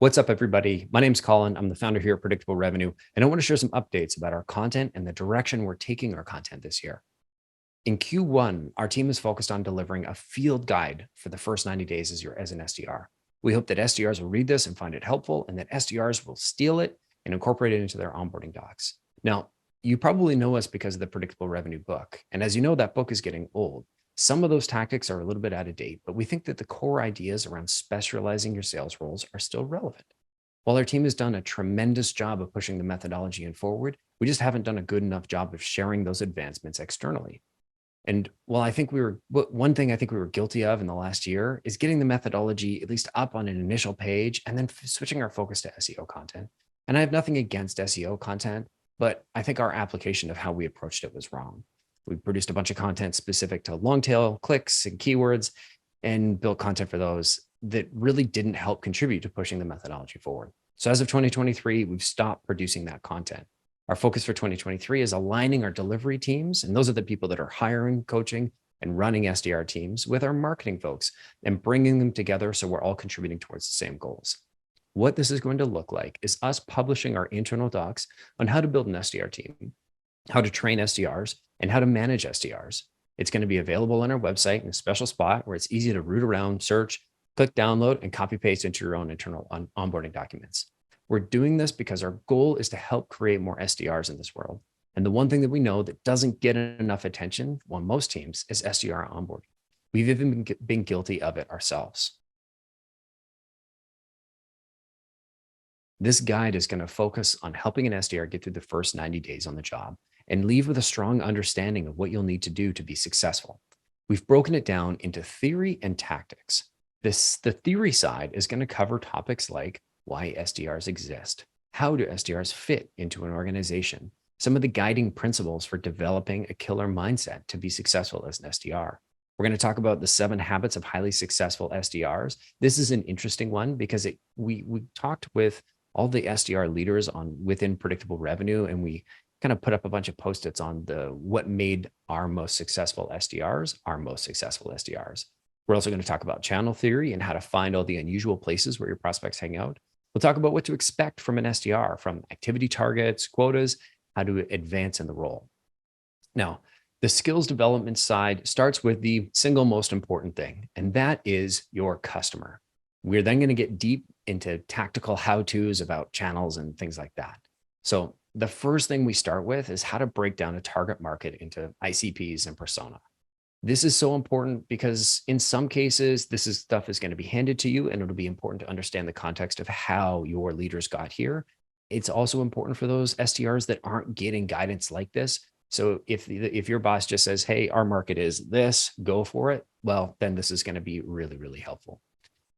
What's up, everybody? My name's Colin. I'm the founder here at Predictable Revenue, and I want to share some updates about our content and the direction we're taking our content this year. In Q1, our team is focused on delivering a field guide for the first 90 days as an SDR. We hope that SDRs will read this and find it helpful, and that SDRs will steal it and incorporate it into their onboarding docs. Now, you probably know us because of the Predictable Revenue book. And as you know, that book is getting old. Some of those tactics are a little bit out of date, but we think that the core ideas around specializing your sales roles are still relevant. While our team has done a tremendous job of pushing the methodology in forward, we just haven't done a good enough job of sharing those advancements externally. And while one thing I think we were guilty of in the last year is getting the methodology at least up on an initial page and then switching our focus to SEO content. And I have nothing against SEO content, but I think our application of how we approached it was wrong. We produced a bunch of content specific to long tail clicks and keywords and built content for those that really didn't help contribute to pushing the methodology forward. So as of 2023, we've stopped producing that content. Our focus for 2023 is aligning our delivery teams, and those are the people that are hiring, coaching, and running SDR teams, with our marketing folks and bringing them together so we're all contributing towards the same goals. What this is going to look like is us publishing our internal docs on how to build an SDR team, how to train SDRs, and how to manage SDRs. It's going to be available on our website in a special spot where it's easy to root around, search, click download, and copy paste into your own internal onboarding documents. We're doing this because our goal is to help create more SDRs in this world. And the one thing that we know that doesn't get enough attention on most teams is SDR onboarding. We've even been guilty of it ourselves. This guide is going to focus on helping an SDR get through the first 90 days on the job and leave with a strong understanding of what you'll need to do to be successful. We've broken it down into theory and tactics. The theory side is going to cover topics like why SDRs exist, how do SDRs fit into an organization, some of the guiding principles for developing a killer mindset to be successful as an SDR. We're going to talk about the 7 habits of highly successful SDRs. This is an interesting one because we talked with all the SDR leaders within Predictable Revenue, and we kind of put up a bunch of post-its on what made our most successful SDRs. We're also going to talk about channel theory and how to find all the unusual places where your prospects hang out. We'll talk about what to expect from an SDR, from activity targets, quotas, how to advance in the role. Now, the skills development side starts with the single most important thing, and that is your customer. We're then going to get deep into tactical how-tos about channels and things like that. So the first thing we start with is how to break down a target market into ICPs and persona. This is so important because in some cases, stuff is going to be handed to you, and it'll be important to understand the context of how your leaders got here. It's also important for those SDRs that aren't getting guidance like this. So if your boss just says, hey, our market is this, go for it, well, then this is going to be really, really helpful.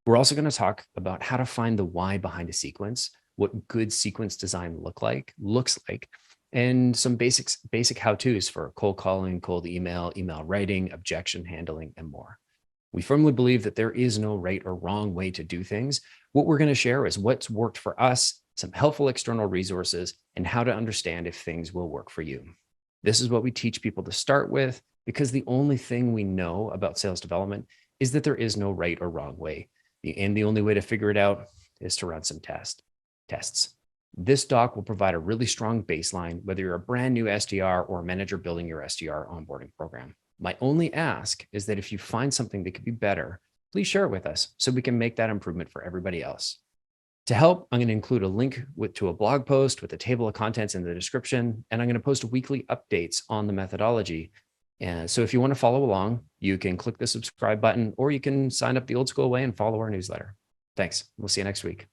We're also going to talk about how to find the why behind a sequence, what good sequence design looks like, and some basic how-tos for cold calling, cold email writing, objection handling, and more. We firmly believe that there is no right or wrong way to do things. What we're going to share is what's worked for us, some helpful external resources, and how to understand if things will work for you. This is what we teach people to start with, because the only thing we know about sales development is that there is no right or wrong way. And the only way to figure it out is to run some tests. This doc will provide a really strong baseline, whether you're a brand new SDR or a manager building your SDR onboarding program. My only ask is that if you find something that could be better, please share it with us so we can make that improvement for everybody else. To help, I'm going to include a link to a blog post with a table of contents in the description, and I'm going to post weekly updates on the methodology. And so if you want to follow along, you can click the subscribe button, or you can sign up the old school way and follow our newsletter. Thanks. We'll see you next week.